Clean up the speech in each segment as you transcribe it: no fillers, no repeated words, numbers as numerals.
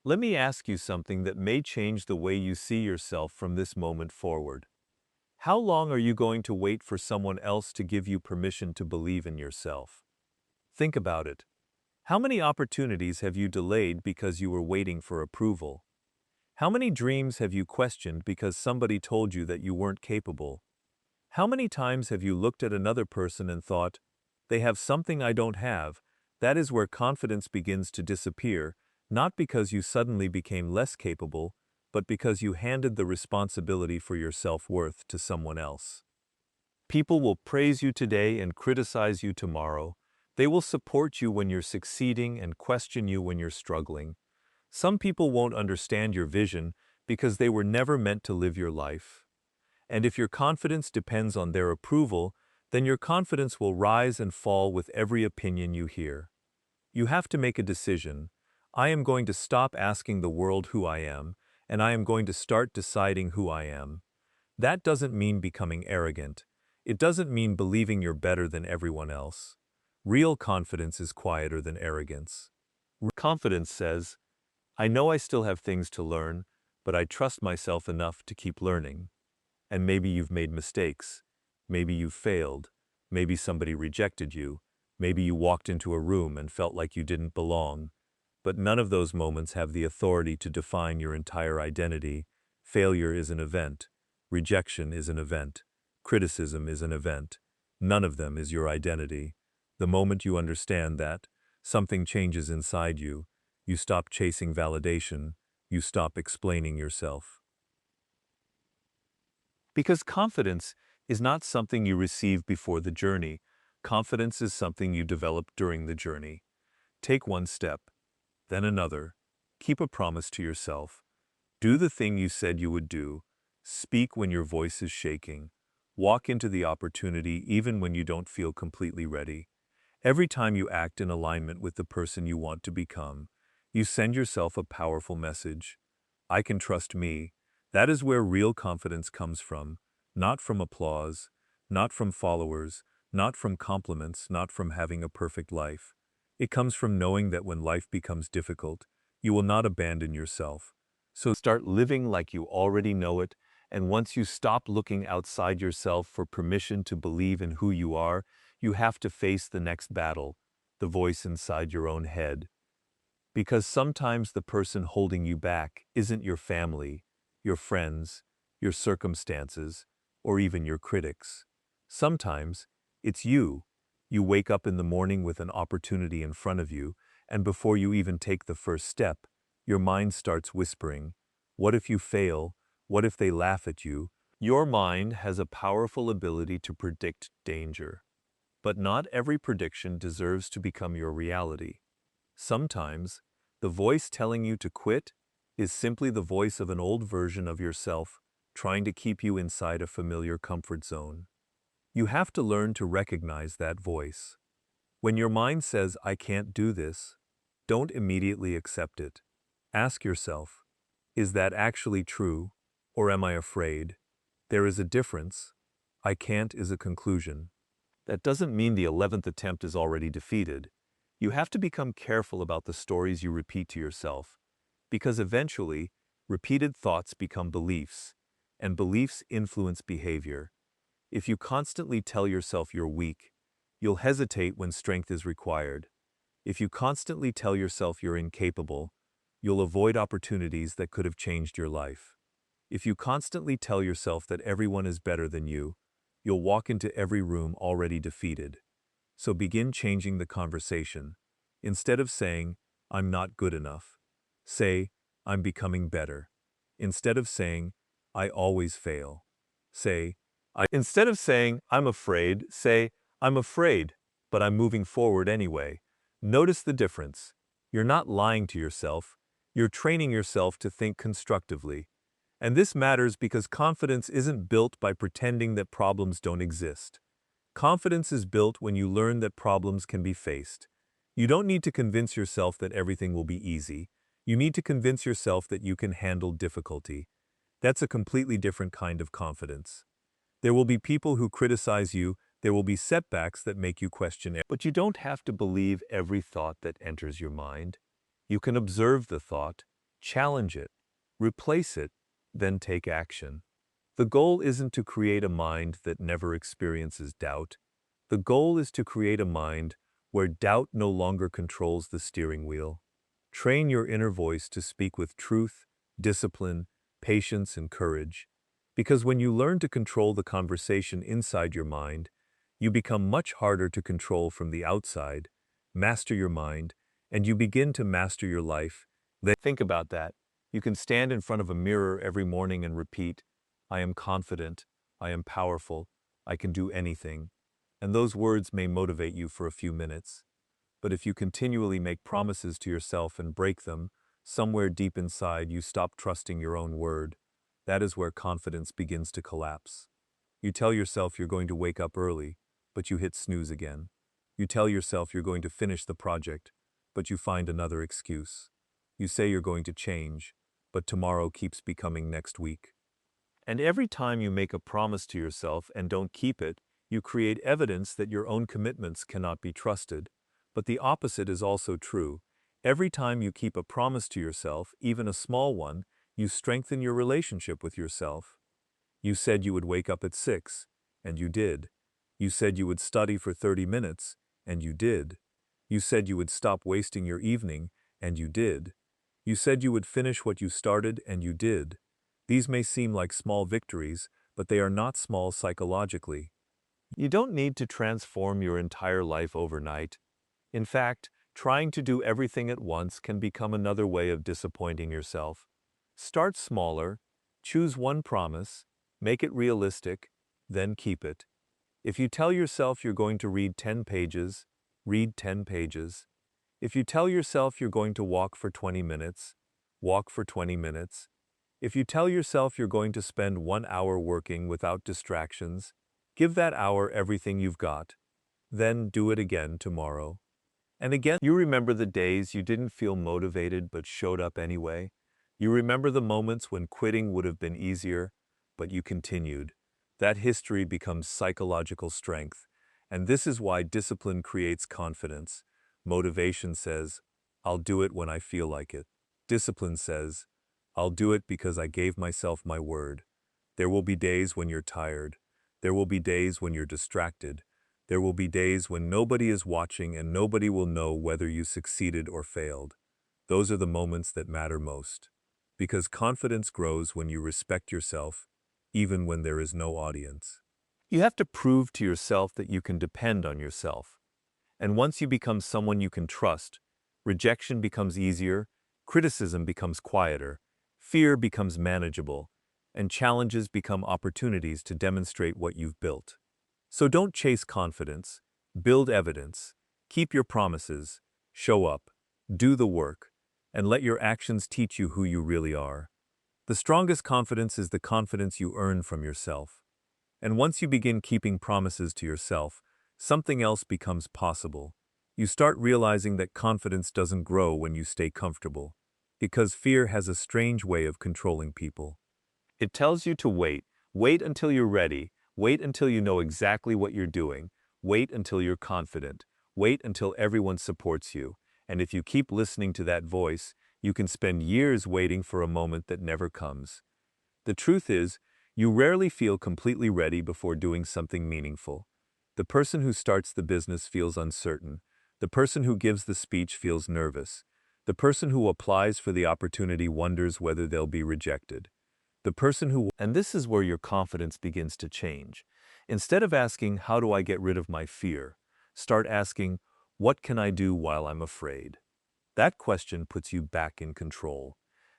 Let me ask you something that may change the way you see yourself from this moment forward. How long are you going to wait for someone else to give you permission to believe in yourself? Think about it. How many opportunities have you delayed because you were waiting for approval? How many dreams have you questioned because somebody told you that you weren't capable? How many times have you looked at another person and thought, they have something I don't have? That is where confidence begins to disappear, not because you suddenly became less capable, but because you handed the responsibility for your self-worth to someone else. People will praise you today and criticize you tomorrow. They will support you when you're succeeding and question you when you're struggling. Some people won't understand your vision because they were never meant to live your life. And if your confidence depends on their approval, then your confidence will rise and fall with every opinion you hear. You have to make a decision. I am going to stop asking the world who I am, and I am going to start deciding who I am. That doesn't mean becoming arrogant. It doesn't mean believing you're better than everyone else. Real confidence is quieter than arrogance. Confidence says, I know I still have things to learn, but I trust myself enough to keep learning. And maybe you've made mistakes. Maybe you've failed. Maybe somebody rejected you. Maybe you walked into a room and felt like you didn't belong. But none of those moments have the authority to define your entire identity. Failure is an event. Rejection is an event. Criticism is an event. None of them is your identity. The moment you understand that, something changes inside you. You stop chasing validation. You stop explaining yourself. Because confidence is not something you receive before the journey. Confidence is something you develop during the journey. Take one step, then another. Keep a promise to yourself. Do the thing you said you would do. Speak when your voice is shaking. Walk into the opportunity even when you don't feel completely ready. Every time you act in alignment with the person you want to become, you send yourself a powerful message. I can trust me. That is where real confidence comes from, not from applause, not from followers, not from compliments, not from having a perfect life. It comes from knowing that when life becomes difficult, you will not abandon yourself. So start living like you already know it, and once you stop looking outside yourself for permission to believe in who you are, you have to face the next battle, the voice inside your own head. Because sometimes the person holding you back isn't your family, your friends, your circumstances, or even your critics. Sometimes it's you. You wake up in the morning with an opportunity in front of you, and before you even take the first step, your mind starts whispering, what if you fail? What if they laugh at you? Your mind has a powerful ability to predict danger. But not every prediction deserves to become your reality. Sometimes, the voice telling you to quit is simply the voice of an old version of yourself trying to keep you inside a familiar comfort zone. You have to learn to recognize that voice. When your mind says, I can't do this, don't immediately accept it. Ask yourself, is that actually true, or am I afraid? There is a difference. I can't is a conclusion. That doesn't mean the 11th attempt is already defeated. You have to become careful about the stories you repeat to yourself, because eventually, repeated thoughts become beliefs, and beliefs influence behavior. If you constantly tell yourself you're weak, you'll hesitate when strength is required. If you constantly tell yourself you're incapable, you'll avoid opportunities that could have changed your life. If you constantly tell yourself that everyone is better than you, you'll walk into every room already defeated. So begin changing the conversation. Instead of saying, I'm not good enough, say, I'm becoming better. Instead of saying, I always fail, say, Instead of saying, I'm afraid, say, I'm afraid, but I'm moving forward anyway. Notice the difference. You're not lying to yourself. You're training yourself to think constructively. And this matters because confidence isn't built by pretending that problems don't exist. Confidence is built when you learn that problems can be faced. You don't need to convince yourself that everything will be easy. You need to convince yourself that you can handle difficulty. That's a completely different kind of confidence. There will be people who criticize you, there will be setbacks that make you question it. But you don't have to believe every thought that enters your mind. You can observe the thought. Challenge it, replace it, then take action. The goal isn't to create a mind that never experiences doubt. The goal is to create a mind where doubt no longer controls the steering wheel. Train your inner voice to speak with truth, discipline, patience, and courage. Because when you learn to control the conversation inside your mind, you become much harder to control from the outside, master your mind, and you begin to master your life. Then think about that. You can stand in front of a mirror every morning and repeat, I am confident, I am powerful, I can do anything. And those words may motivate you for a few minutes. But if you continually make promises to yourself and break them, somewhere deep inside you stop trusting your own word. That is where confidence begins to collapse. You tell yourself you're going to wake up early, but you hit snooze again. You tell yourself you're going to finish the project, but you find another excuse. You say you're going to change, but tomorrow keeps becoming next week. And every time you make a promise to yourself and don't keep it, you create evidence that your own commitments cannot be trusted. But the opposite is also true. Every time you keep a promise to yourself, even a small one, you strengthen your relationship with yourself. You said you would wake up at 6, and you did. You said you would study for 30 minutes, and you did. You said you would stop wasting your evening, and you did. You said you would finish what you started, and you did. These may seem like small victories, but they are not small psychologically. You don't need to transform your entire life overnight. In fact, trying to do everything at once can become another way of disappointing yourself. Start smaller, choose one promise, make it realistic, then keep it. If you tell yourself you're going to read 10 pages, read 10 pages. If you tell yourself you're going to walk for 20 minutes, walk for 20 minutes. If you tell yourself you're going to spend 1 hour working without distractions, give that hour everything you've got. Then do it again tomorrow. And again, you remember the days you didn't feel motivated but showed up anyway. You remember the moments when quitting would have been easier, but you continued. That history becomes psychological strength. And this is why discipline creates confidence. Motivation says, I'll do it when I feel like it. Discipline says, I'll do it because I gave myself my word. There will be days when you're tired. There will be days when you're distracted. There will be days when nobody is watching and nobody will know whether you succeeded or failed. Those are the moments that matter most. Because confidence grows when you respect yourself, even when there is no audience. You have to prove to yourself that you can depend on yourself. And once you become someone you can trust, rejection becomes easier, criticism becomes quieter, fear becomes manageable, and challenges become opportunities to demonstrate what you've built. So don't chase confidence, build evidence, keep your promises, show up, do the work, and let your actions teach you who you really are. The strongest confidence is the confidence you earn from yourself. And once you begin keeping promises to yourself, something else becomes possible. You start realizing that confidence doesn't grow when you stay comfortable, because fear has a strange way of controlling people. It tells you to wait. Wait until you're ready. Wait until you know exactly what you're doing. Wait until you're confident. Wait until everyone supports you. And if you keep listening to that voice, you can spend years waiting for a moment that never comes. The truth is, you rarely feel completely ready before doing something meaningful. The person who starts the business feels uncertain. The person who gives the speech feels nervous. The person who applies for the opportunity wonders whether they'll be rejected. And this is where your confidence begins to change. Instead of asking, how do I get rid of my fear? Start asking, what can I do while I'm afraid? That question puts you back in control.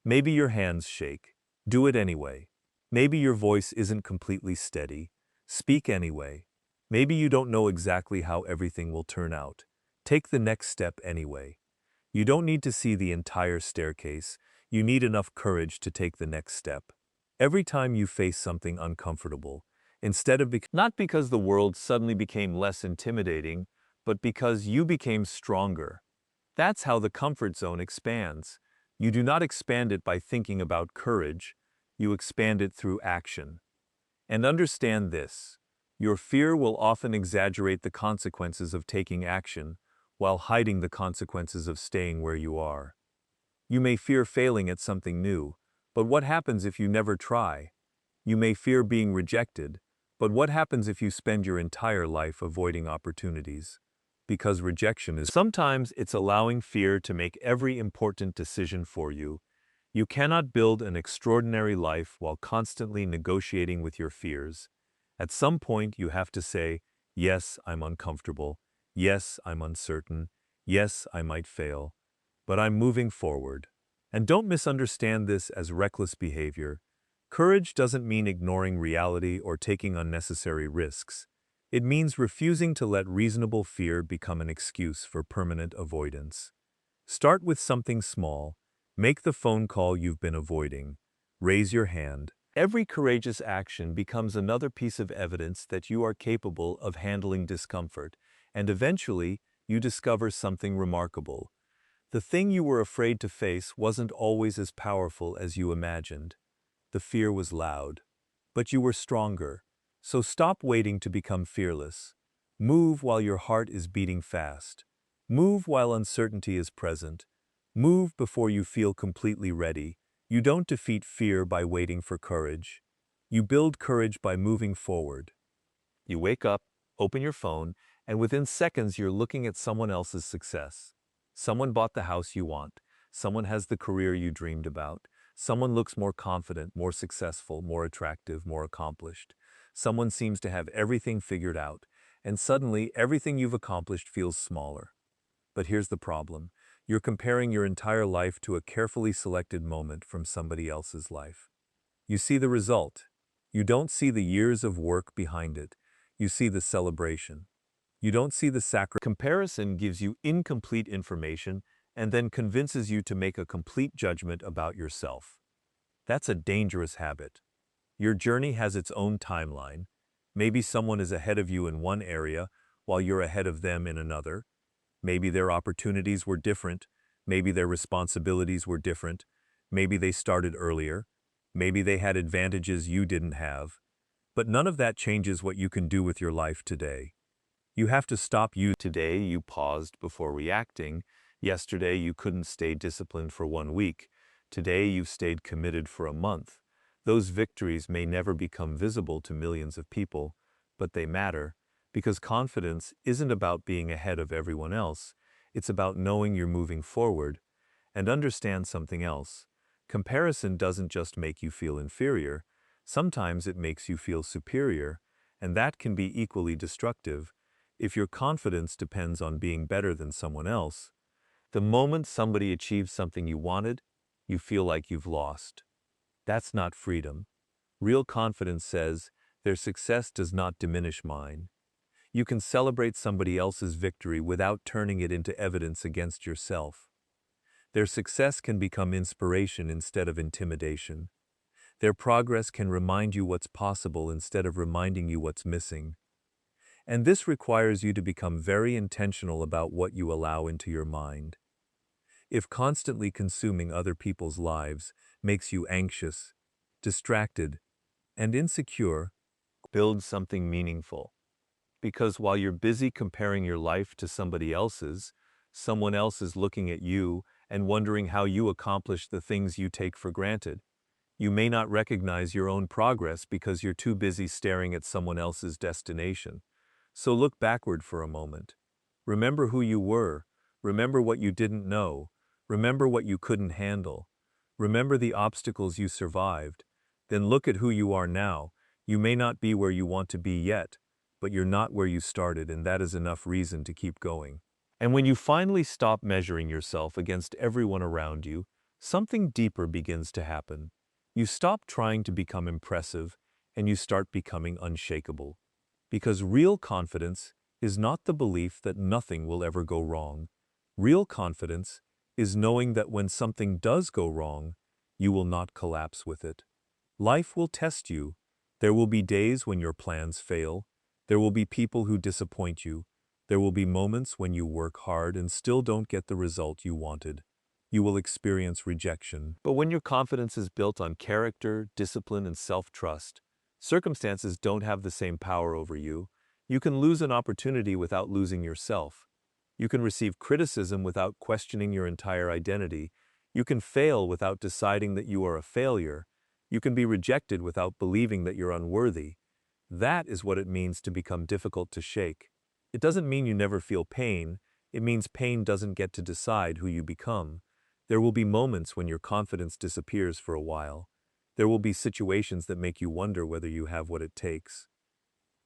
Maybe your hands shake. Do it anyway. Maybe your voice isn't completely steady. Speak anyway. Maybe you don't know exactly how everything will turn out. Take the next step anyway. You don't need to see the entire staircase. You need enough courage to take the next step. Every time you face something uncomfortable, not because the world suddenly became less intimidating, but because you became stronger. That's how the comfort zone expands. You do not expand it by thinking about courage, you expand it through action. And understand this, your fear will often exaggerate the consequences of taking action, while hiding the consequences of staying where you are. You may fear failing at something new, but what happens if you never try? You may fear being rejected, but what happens if you spend your entire life avoiding opportunities? Because rejection is sometimes it's allowing fear to make every important decision for you. You cannot build an extraordinary life while constantly negotiating with your fears. At some point, you have to say, yes, I'm uncomfortable. Yes, I'm uncertain. Yes, I might fail. But I'm moving forward. And don't misunderstand this as reckless behavior. Courage doesn't mean ignoring reality or taking unnecessary risks. It means refusing to let reasonable fear become an excuse for permanent avoidance. Start with something small. Make the phone call you've been avoiding. Raise your hand. Every courageous action becomes another piece of evidence that you are capable of handling discomfort, and eventually, you discover something remarkable. The thing you were afraid to face wasn't always as powerful as you imagined. The fear was loud. But you were stronger. So stop waiting to become fearless. Move while your heart is beating fast. Move while uncertainty is present. Move before you feel completely ready. You don't defeat fear by waiting for courage. You build courage by moving forward. You wake up, open your phone, and within seconds you're looking at someone else's success. Someone bought the house you want. Someone has the career you dreamed about. Someone looks more confident, more successful, more attractive, more accomplished. Someone seems to have everything figured out, and suddenly everything you've accomplished feels smaller. But here's the problem. You're comparing your entire life to a carefully selected moment from somebody else's life. You see the result. You don't see the years of work behind it. You see the celebration. You don't see the sacrifice. Comparison gives you incomplete information and then convinces you to make a complete judgment about yourself. That's a dangerous habit. Your journey has its own timeline. Maybe someone is ahead of you in one area while you're ahead of them in another. Maybe their opportunities were different. Maybe their responsibilities were different. Maybe they started earlier. Maybe they had advantages you didn't have. But none of that changes what you can do with your life today. You have to stop you. Today you paused before reacting. Yesterday you couldn't stay disciplined for 1 week. Today you've stayed committed for a month. Those victories may never become visible to millions of people, but they matter because confidence isn't about being ahead of everyone else. It's about knowing you're moving forward. And understand something else. Comparison doesn't just make you feel inferior. Sometimes it makes you feel superior, and that can be equally destructive. If your confidence depends on being better than someone else, the moment somebody achieves something you wanted, you feel like you've lost. That's not freedom. Real confidence says, their success does not diminish mine. You can celebrate somebody else's victory without turning it into evidence against yourself. Their success can become inspiration instead of intimidation. Their progress can remind you what's possible instead of reminding you what's missing. And this requires you to become very intentional about what you allow into your mind. If constantly consuming other people's lives makes you anxious, distracted, and insecure, build something meaningful. Because while you're busy comparing your life to somebody else's, someone else is looking at you and wondering how you accomplish the things you take for granted. You may not recognize your own progress because you're too busy staring at someone else's destination. So look backward for a moment. Remember who you were. Remember what you didn't know. Remember what you couldn't handle. Remember the obstacles you survived. Then look at who you are now. You may not be where you want to be yet, but you're not where you started, and that is enough reason to keep going. And when you finally stop measuring yourself against everyone around you, something deeper begins to happen. You stop trying to become impressive, and you start becoming unshakable. Because real confidence is not the belief that nothing will ever go wrong. Real confidence is knowing that when something does go wrong, you will not collapse with it. Life will test you. There will be days when your plans fail. There will be people who disappoint you. There will be moments when you work hard and still don't get the result you wanted. You will experience rejection. But when your confidence is built on character, discipline, and self-trust, circumstances don't have the same power over you. You can lose an opportunity without losing yourself. You can receive criticism without questioning your entire identity. You can fail without deciding that you are a failure. You can be rejected without believing that you're unworthy. That is what it means to become difficult to shake. It doesn't mean you never feel pain. It means pain doesn't get to decide who you become. There will be moments when your confidence disappears for a while. There will be situations that make you wonder whether you have what it takes.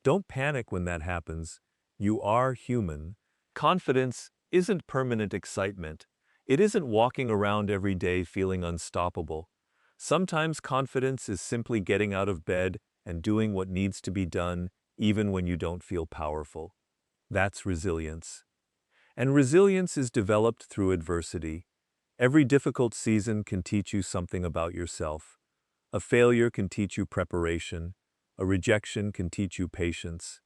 Don't panic when that happens. You are human. Confidence isn't permanent excitement. It isn't walking around every day feeling unstoppable. Sometimes confidence is simply getting out of bed and doing what needs to be done, even when you don't feel powerful. That's resilience. And resilience is developed through adversity. Every difficult season can teach you something about yourself. A failure can teach you preparation. A rejection can teach you patience.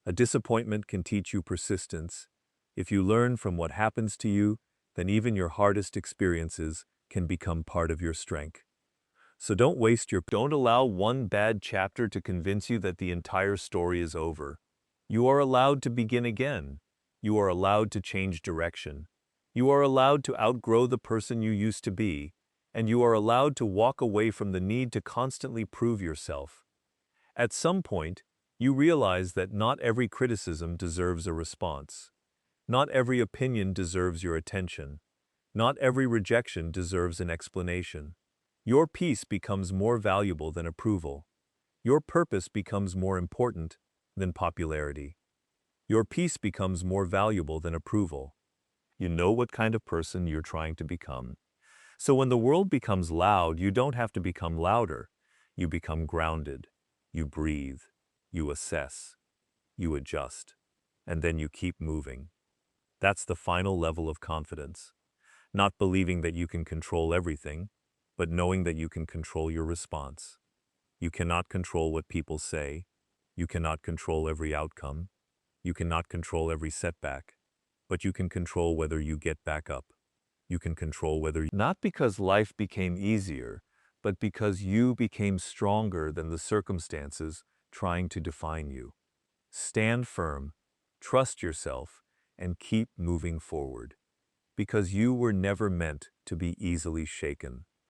A disappointment can teach you persistence. If you learn from what happens to you, then even your hardest experiences can become part of your strength. So don't allow one bad chapter to convince you that the entire story is over. You are allowed to begin again. You are allowed to change direction. You are allowed to outgrow the person you used to be, and you are allowed to walk away from the need to constantly prove yourself. At some point, you realize that not every criticism deserves a response. Not every opinion deserves your attention. Not every rejection deserves an explanation. Your peace becomes more valuable than approval. Your purpose becomes more important than popularity. Your peace becomes more valuable than approval. You know what kind of person you're trying to become. So when the world becomes loud, you don't have to become louder. You become grounded. You breathe. You assess. You adjust. And then you keep moving. That's the final level of confidence. Not believing that you can control everything, but knowing that you can control your response. You cannot control what people say. You cannot control every outcome. You cannot control every setback. But you can control whether you get back up. You can control not because life became easier, but because you became stronger than the circumstances trying to define you. Stand firm, trust yourself, and keep moving forward. Because you were never meant to be easily shaken.